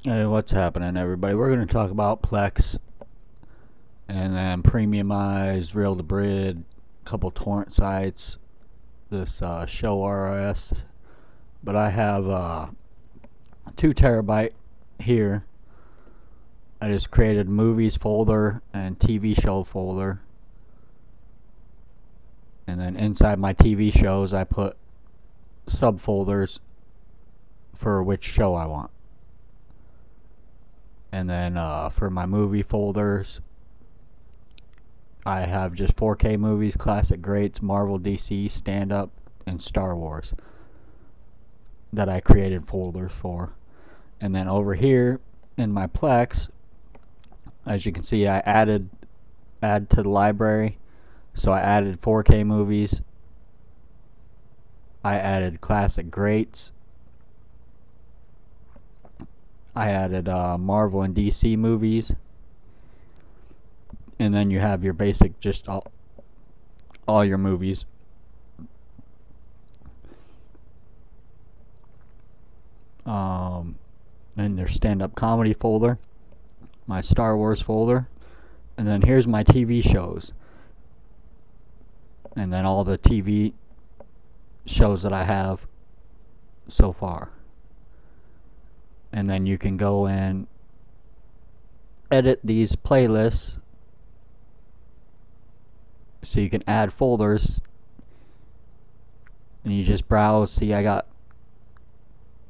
Hey, what's happening, everybody? We're going to talk about Plex and then premiumized reel to brid, couple torrent sites, this show RS. But I have 2 terabyte here. I just created movies folder and TV show folder. And then inside my TV shows, I put subfolders for which show I want. And then for my movie folders, I have just 4K movies, classic greats, Marvel, DC, stand up, and Star Wars that I created folders for. And then over here in my Plex, as you can see, I add to the library. So I added 4K movies. I added classic greats. I added Marvel and DC movies. And then you have your basic, just all your movies. And there's stand-up comedy folder, my Star Wars folder, and then here's my TV shows. And then all the TV shows that I have so far. And then you can go and edit these playlists so you can add folders, and you just browse. See, I got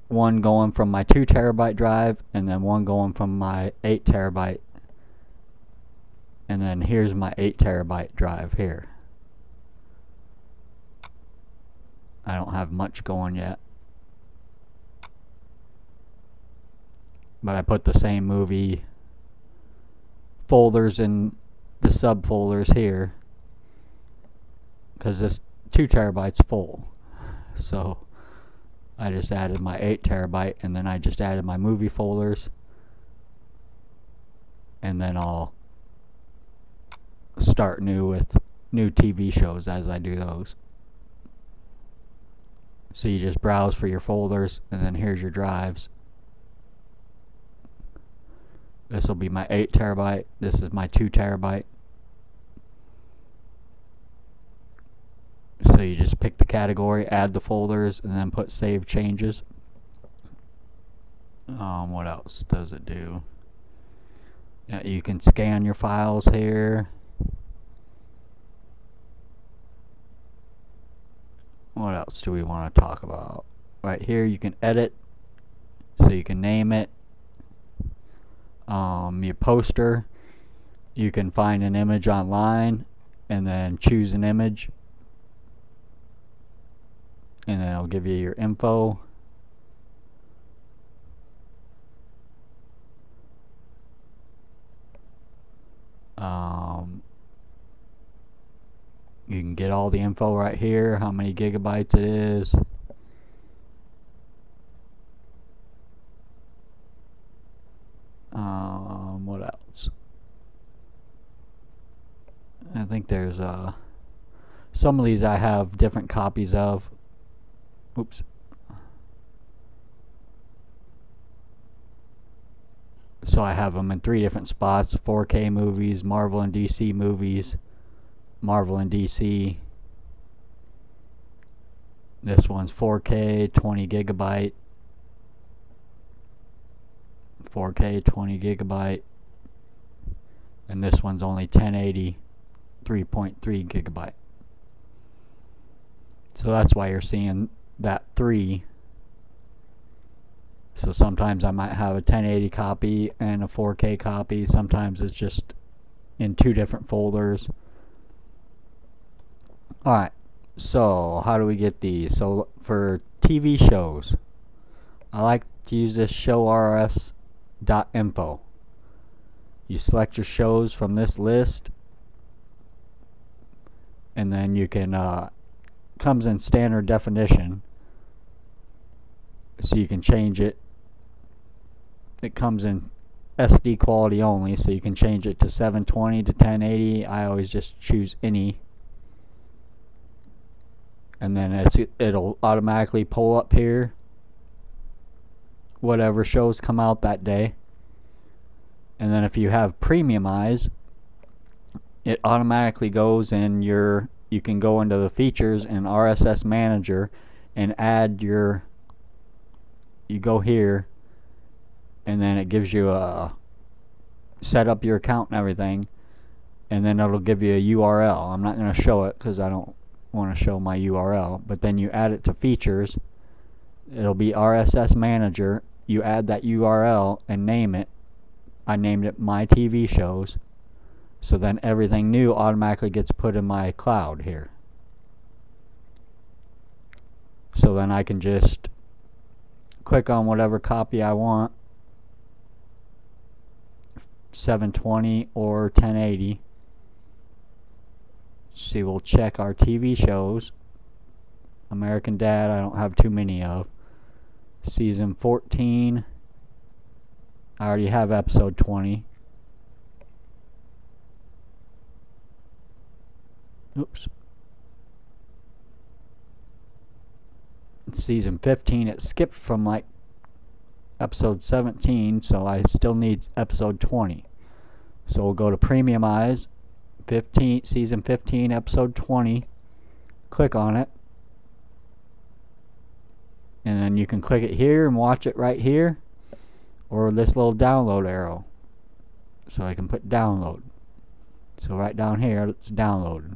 one going from my 2 terabyte drive and then one going from my 8 terabyte, and then here's my 8 terabyte drive here. I don't have much going yet, but I put the same movie folders in the subfolders here because this 2 terabytes full. So I just added my 8 terabyte, and then I just added my movie folders, and then I'll start new with new TV shows as I do those. So you just browse for your folders, and then here's your drives. This will be my 8 terabyte. This is my 2 terabyte. So you just pick the category, add the folders, and then put save changes. What else does it do? Yeah, you can scan your files here. What else do we want to talk about? Right here you can edit, so you can name it. Your poster, you can find an image online and then choose an image, and then it'll give you your info. You can get all the info right here, how many gigabytes it is. What else? I think there's some of these I have different copies of. Oops. So I have them in 3 different spots: 4K movies, Marvel and DC movies, Marvel and DC. This one's 4K, 20 gigabyte. 4K, 20 gigabyte. And this one's only 1080, 3.3 gigabyte. So that's why you're seeing that 3. So sometimes I might have a 1080 copy and a 4K copy. Sometimes it's just in 2 different folders. Alright, so how do we get these? So for TV shows, I like to use this showrs.info. You select your shows from this list, and then you can comes in standard definition, so you can change it. It comes in SD quality only, so you can change it to 720 to 1080. I always just choose any, and then it'll automatically pull up here whatever shows come out that day. And then if you have Premiumize, it automatically goes in your, you can go into the features in RSS Manager and add your, you go here and then it gives you a, set up your account and everything, and then it'll give you a URL. I'm not going to show it because I don't want to show my URL, but then you add it to features. It'll be RSS Manager. You add that URL and name it. I named it My TV Shows. So then everything new automatically gets put in my cloud here. So then I can just click on whatever copy I want, 720 or 1080. See, we'll check our TV shows. American Dad, I don't have too many of. Season 14, I already have episode 20. Oops. Season 15, it skipped from like episode 17, so I still need episode 20. So we'll go to Premiumize, 15, season 15, episode 20. Click on it. And then you can click it here and watch it right here, or this little download arrow. So I can put download. So right down here, it's downloaded.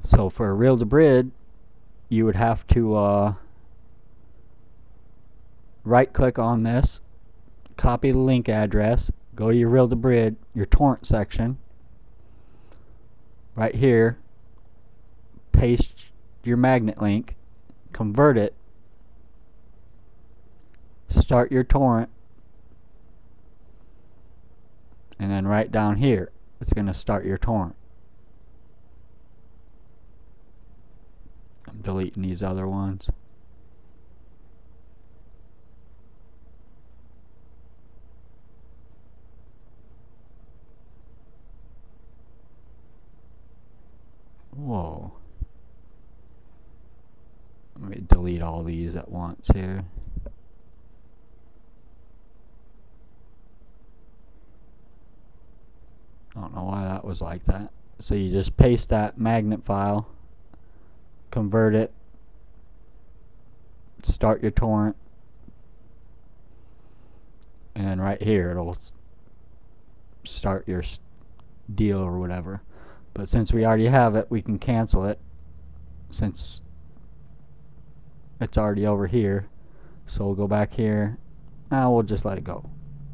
So for Reel to Brid, you would have to right click on this, copy the link address, go to your Reel to Brid, your torrent section, right here, paste your magnet link, convert it, start your torrent, and then right down here it's going to start your torrent. I'm deleting these other ones. Whoa. Let me delete all these at once here. I don't know why that was like that. So you just paste that magnet file, convert it, start your torrent, and then right here it'll start your deal or whatever. But since we already have it, we can cancel it since it's already over here. So we'll go back here. Now we'll just let it go.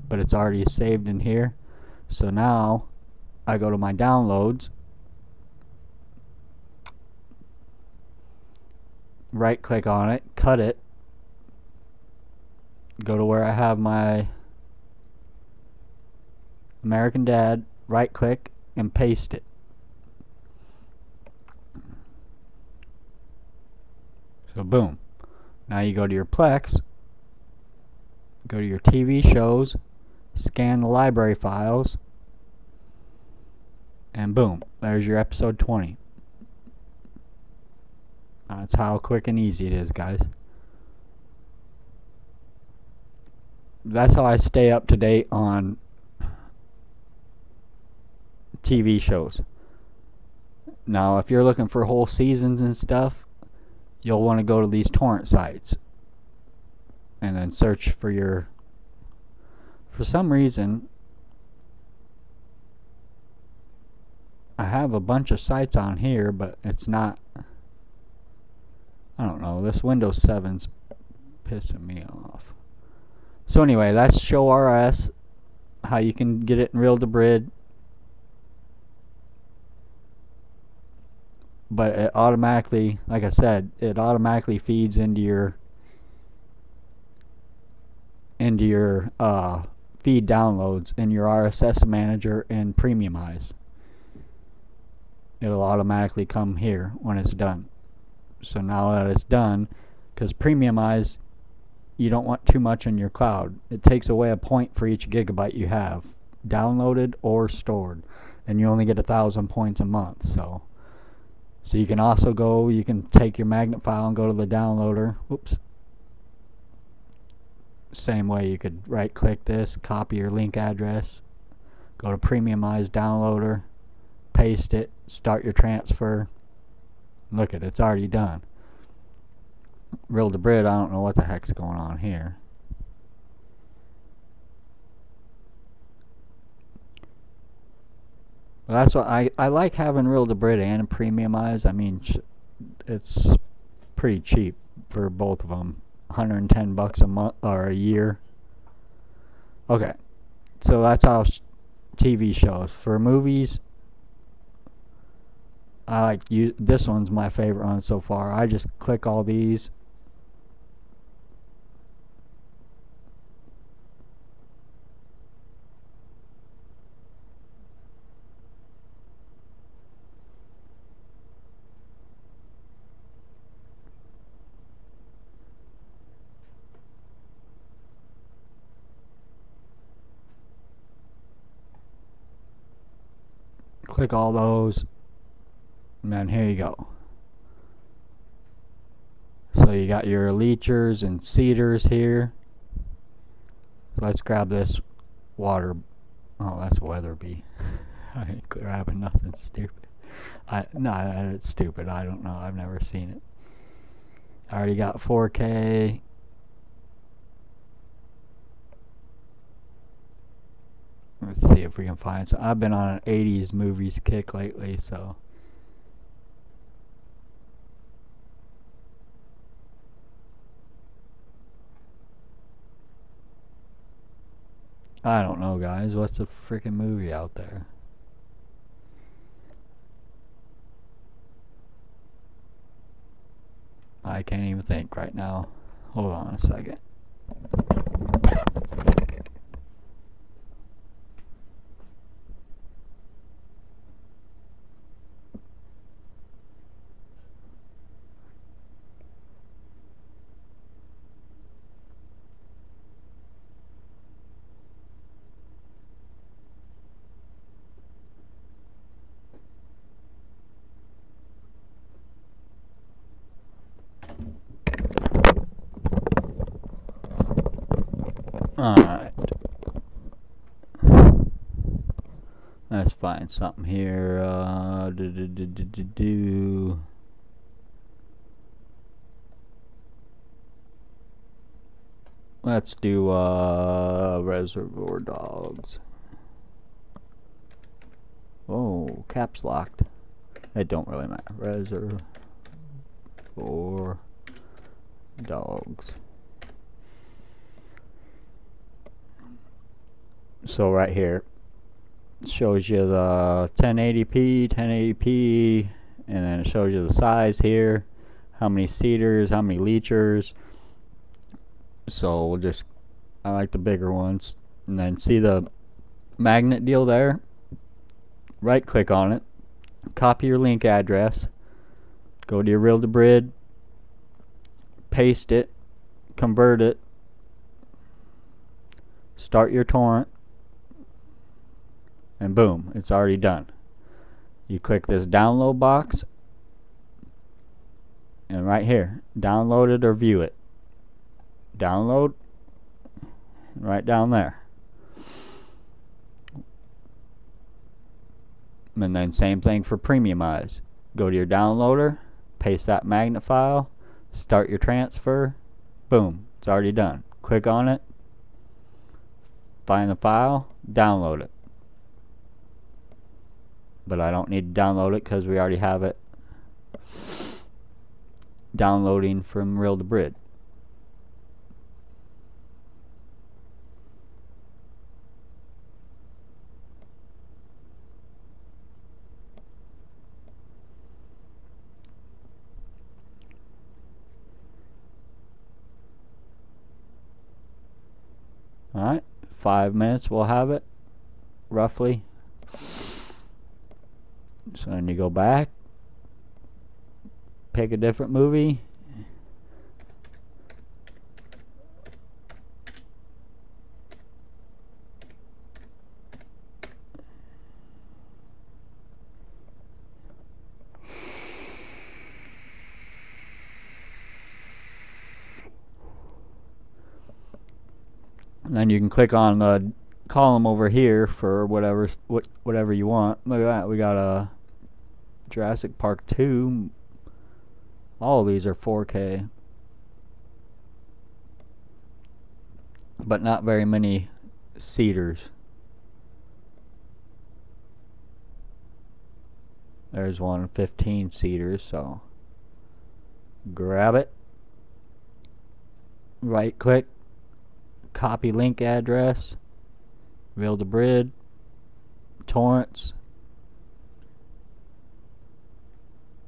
But it's already saved in here. So now I go to my downloads, right click on it, cut it, go to where I have my American Dad, right click and paste it. So boom. Now you go to your Plex, go to your TV shows, scan the library files, and boom, there's your episode 20. That's how quick and easy it is, guys. That's how I stay up to date on TV shows. Now, if you're looking for whole seasons and stuff, you'll want to go to these torrent sites and then search for your, for some reason I have a bunch of sites on here, but it's not, I don't know, this Windows 7's pissing me off. So anyway, that's Show RS, how you can get it in Reel to Brid. But it automatically, like I said, it automatically feeds into your feed downloads in your RSS Manager and Premiumize. It'll automatically come here when it's done. So now that it's done, because Premiumize, you don't want too much in your cloud. It takes away a point for each gigabyte you have downloaded or stored, and you only get 1,000 points a month. So you can also go, you can take your magnet file and go to the downloader. Whoops, Same way, you could right click this, copy your link address, go to Premiumize Downloader, paste it, start your transfer. Look at it, it's already done. Real to Brid, I don't know what the heck's going on here. Well, that's what I like having Real to Brid and Premiumize. I mean, it's pretty cheap for both of them. 110 bucks a month or a year. Okay, so that's how TV shows. For movies, I like this one's my favorite one so far. I just click all these. Click all those, and then here you go. So you got your leechers and cedars here. So let's grab this water. Oh, that's Weatherby. I ain't grabbing nothing stupid. No, it's stupid. I don't know. I've never seen it. I already got 4K. Let's see if we can find some. I've been on an 80s movies kick lately, so. I don't know, guys. What's a freaking movie out there? I can't even think right now. Hold on a second. Alright. Let's find something here. Let's do Reservoir Dogs. Oh, caps locked. It don't really matter. Reservoir Dogs. So right here shows you the 1080p, and then it shows you the size here, how many cedars, how many leechers. So we'll just, I like the bigger ones. And then see the magnet deal there? Right click on it, copy your link address, go to your Real to Brid, paste it, convert it, start your torrent, and boom, it's already done. You click this download box, and right here, download it or view it. Download, right down there. And then same thing for Premiumize. Go to your downloader, paste that magnet file, start your transfer, boom, it's already done. Click on it, find the file, download it. But I don't need to download it because we already have it downloading from Real to Brid. Alright, 5 minutes we'll have it, roughly. So then you go back, pick a different movie. And then you can click on the column over here for whatever you want. Look at that, we got a Jurassic Park 2. All of these are 4K, but not very many seaters. There's one 15 seaters, so grab it, right click, copy link address, build a bridge, torrents,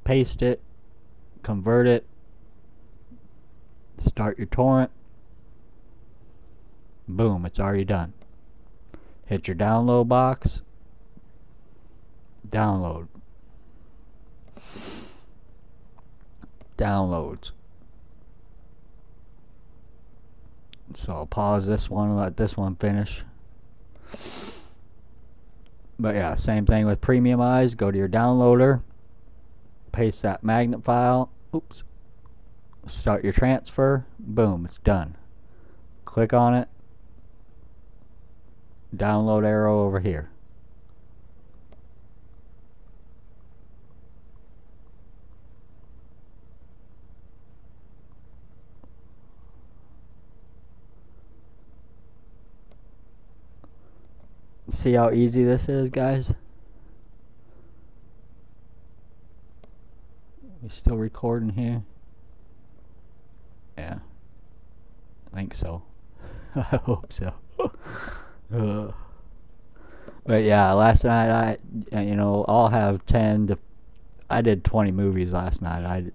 paste it, convert it, start your torrent, boom, it's already done. Hit your download box, download, downloads. So I'll pause this one and let this one finish. But yeah, same thing with Premiumize. Go to your downloader, paste that magnet file, oops, start your transfer, boom, it's done. Click on it, download arrow over here. See how easy this is, guys? We still recording here? Yeah, I think so. I hope so. But yeah, last night I'll have 10 to, I did 20 movies last night. I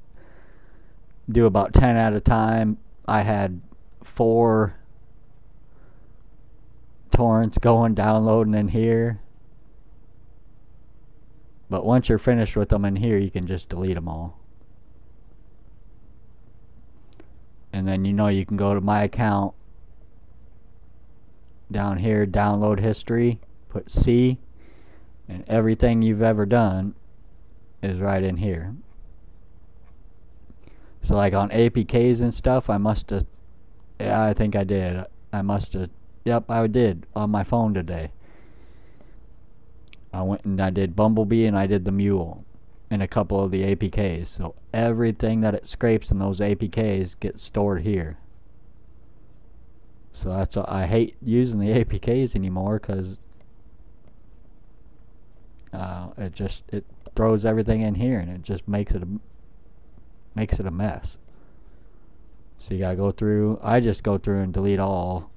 do about 10 at a time. I had 4 torrents going, downloading in here. But once you're finished with them in here, you can just delete them all. And then you can go to my account down here, download history, put C, and everything you've ever done is right in here. So like on APKs and stuff, I must have, yeah, I think I did. I must have, yep, I did on my phone today. I went and I did Bumblebee and I did the Mule in a couple of the APKs. So everything that it scrapes in those APKs gets stored here. So that's why I hate using the APKs anymore, because it throws everything in here and it just makes it a mess. So you gotta go through. I just go through and delete all,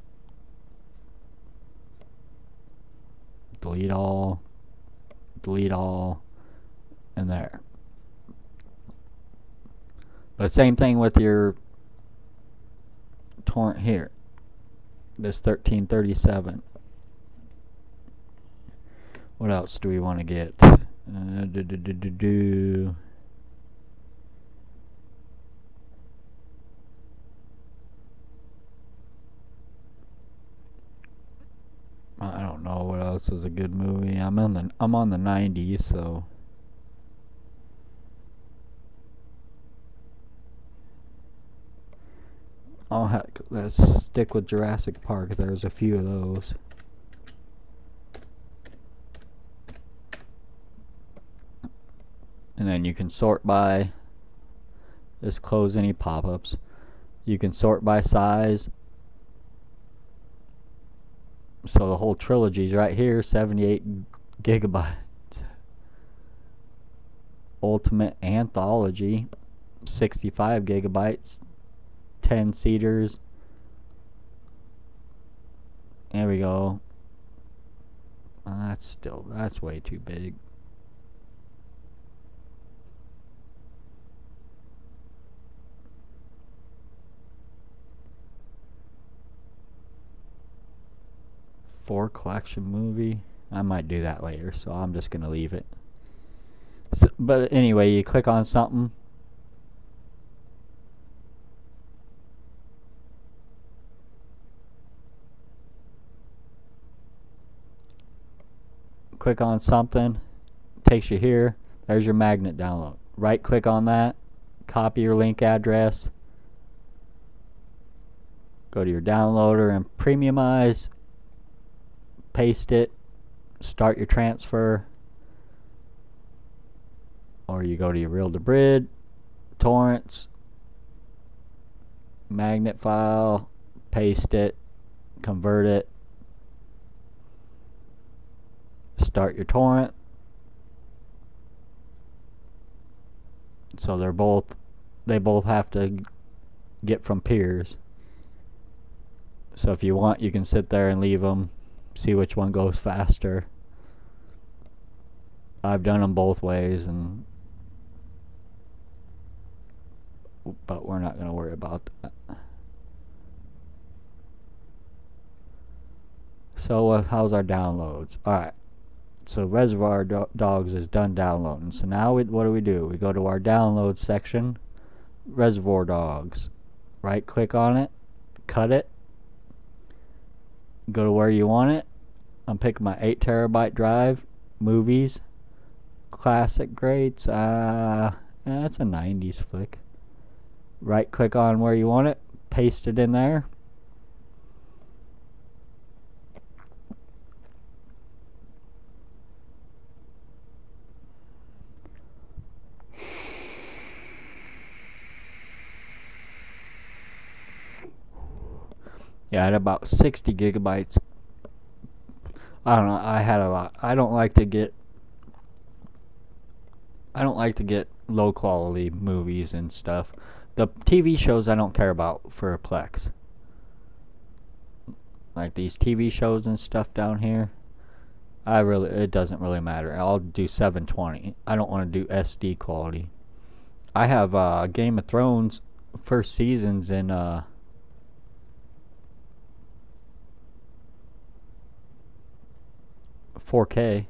delete all, delete all, and there. But same thing with your torrent here. This 1337. What else do we want to get? I don't know what else is a good movie. I'm on the 90s, so let's stick with Jurassic Park. There's a few of those. And then you can sort by, just close any pop-ups. You can sort by size. So the whole trilogy's right here, 78 gigabytes. Ultimate Anthology, 65 gigabytes. 10 seaters. There we go. That's way too big. For collection movie, I might do that later, so I'm just gonna leave it. So, but anyway, you click on something, click on something, takes you here. There's your magnet download. Right click on that, copy your link address, Go to your downloader and premiumize, paste it, start your transfer, or you go to your reel to brid, torrents, magnet file, paste it, convert it, start your torrent. So they both have to get from peers. So if you want, you can sit there and leave them, see which one goes faster. I've done them both ways, but we're not going to worry about that. So how's our downloads? Alright, so Reservoir Dogs is done downloading. So now what do? We go to our download section, Reservoir Dogs. Right click on it, cut it, go to where you want it. I'm picking my 8 terabyte drive, movies, classic greats. That's a 90s flick. Right click on where you want it, paste it in there. Yeah, I had about 60 gigabytes. I don't know, I had a lot. I don't like to get low quality movies and stuff. The TV shows I don't care about for a Plex. Like these TV shows and stuff down here, it doesn't really matter. I'll do 720. I don't want to do SD quality. I have Game of Thrones first seasons in 4K.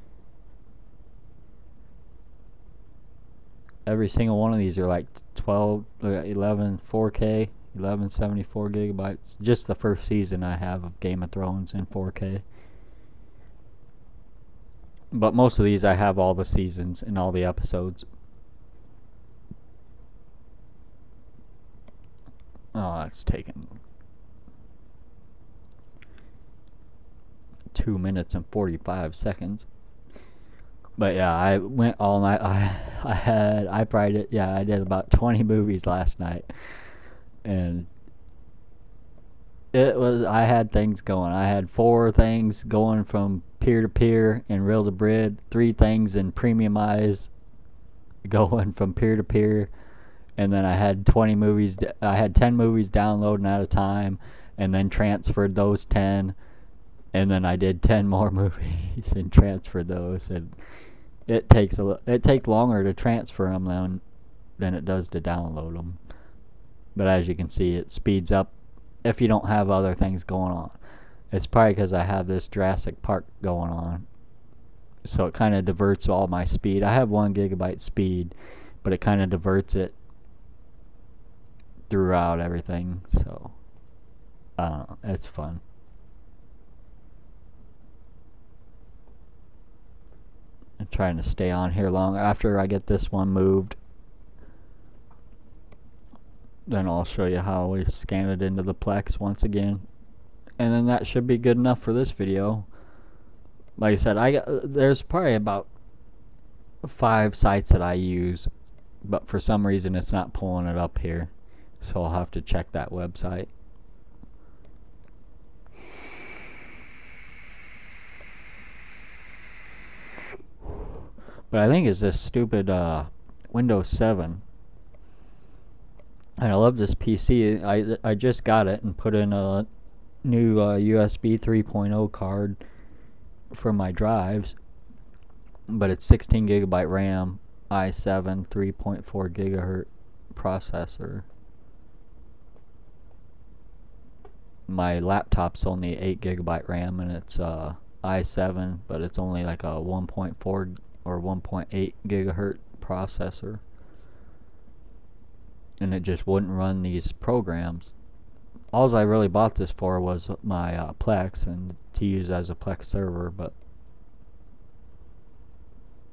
Every single one of these are like 11 4K, 1174 gigabytes. Just the first season I have of Game of Thrones in 4K. But most of these I have all the seasons and all the episodes. Oh, it's taken 2 minutes and 45 seconds. But yeah, I went all night. I probably did, yeah, I did about 20 movies last night. And I had things going. I had 4 things going from peer to peer and reel to brid, 3 things in premiumize going from peer to peer, and then I had 20 movies. I had 10 movies downloading at a time, and then transferred those 10, and then I did 10 more movies and transferred those. And it takes longer to transfer them than it does to download them. But as you can see, it speeds up if you don't have other things going on. It's probably because I have this Jurassic Park going on, so it kind of diverts all my speed. I have 1 gigabyte speed, but it kind of diverts it throughout everything. So I don't know, it's fun. I'm trying to stay on here long. After I get this one moved, then I'll show you how we scan it into the Plex once again. And then that should be good enough for this video. Like I said, there's probably about 5 sites that I use, but for some reason it's not pulling it up here. So I'll have to check that website. But I think it's this stupid Windows 7. And I love this PC. I just got it and put in a new USB 3.0 card for my drives. But it's 16 gigabyte RAM, i7, 3.4 gigahertz processor. My laptop's only 8 gigabyte RAM, and it's i7, but it's only like a 1.4 or 1.8 gigahertz processor, and it just wouldn't run these programs. All I really bought this for was my Plex, and to use as a Plex server, but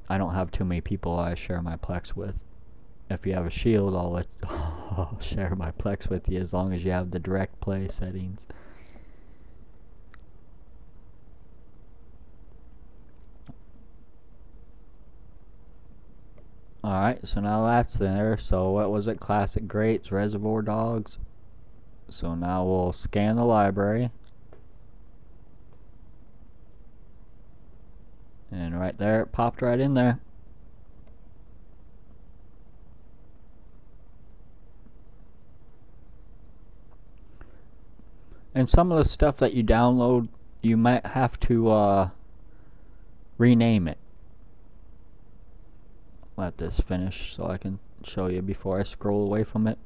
I don't have too many people I share my Plex with. If you have a shield, I'll share my Plex with you as long as you have the direct play settings. Alright, so now that's there. So what was it? Classic Greats, Reservoir Dogs. So now we'll scan the library. And right there, it popped right in there. And some of the stuff that you download, you might have to rename it. Let this finish so I can show you before I scroll away from it.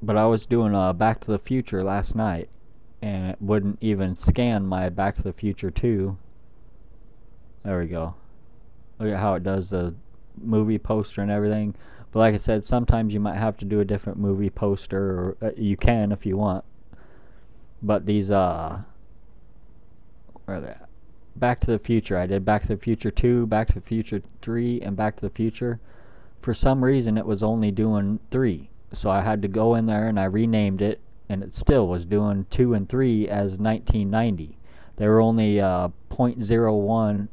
But I was doing Back to the Future last night, and it wouldn't even scan my Back to the Future 2. There we go. Look at how it does the movie poster and everything. But like I said, sometimes you might have to do a different movie poster, or you can if you want. But these where are they at? Back to the Future. I did Back to the Future 2, Back to the Future 3, and Back to the Future. For some reason, it was only doing 3. So I had to go in there and I renamed it, and it still was doing 2 and 3 as 1990. They were only 0.01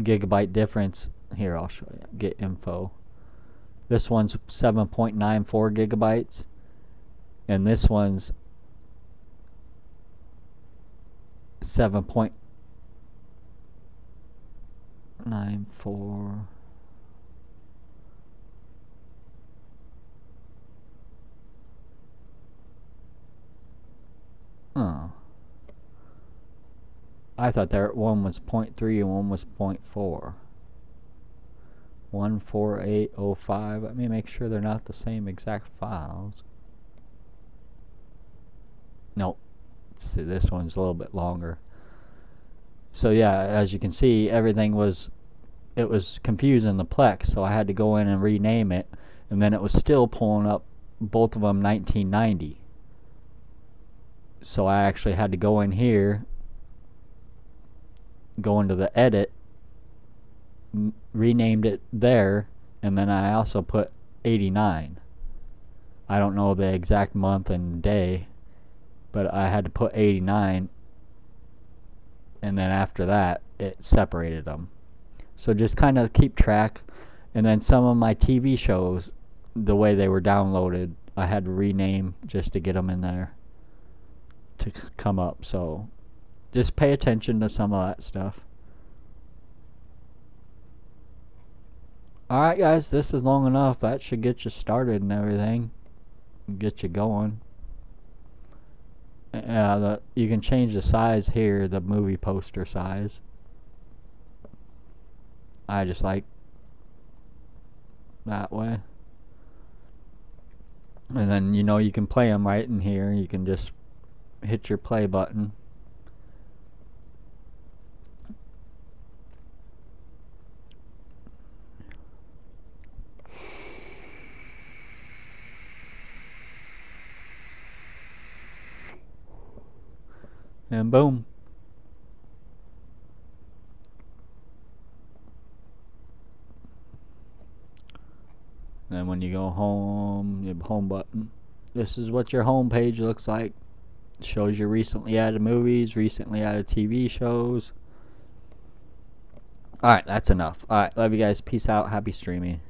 gigabyte difference. Here, I'll show you. Get info. This one's 7.94 gigabytes, and this one's 7.94. Oh. I thought there one was 0.3 and one was 0.4. 14805. Let me make sure they're not the same exact files. Nope. See, this one's a little bit longer. So yeah, as you can see, everything was, it was confusing the Plex, so I had to go in and rename it, and then it was still pulling up both of them 1990. So I actually had to go in here, go into the edit, renamed it there, and then I also put 89. I don't know the exact month and day, but I had to put 89, and then after that it separated them. So just kind of keep track. And then some of my TV shows, the way they were downloaded, I had to rename just to get them in there to come up. So just pay attention to some of that stuff. Alright guys, this is long enough. That should get you started and everything, get you going. You can change the size here, the movie poster size. I just like that way. And then you can play them right in here. You can just hit your play button. And boom. Then when you go home, you have home button. This is what your home page looks like. It shows your recently added movies, recently added TV shows. Alright, that's enough. Alright, love you guys. Peace out. Happy streaming.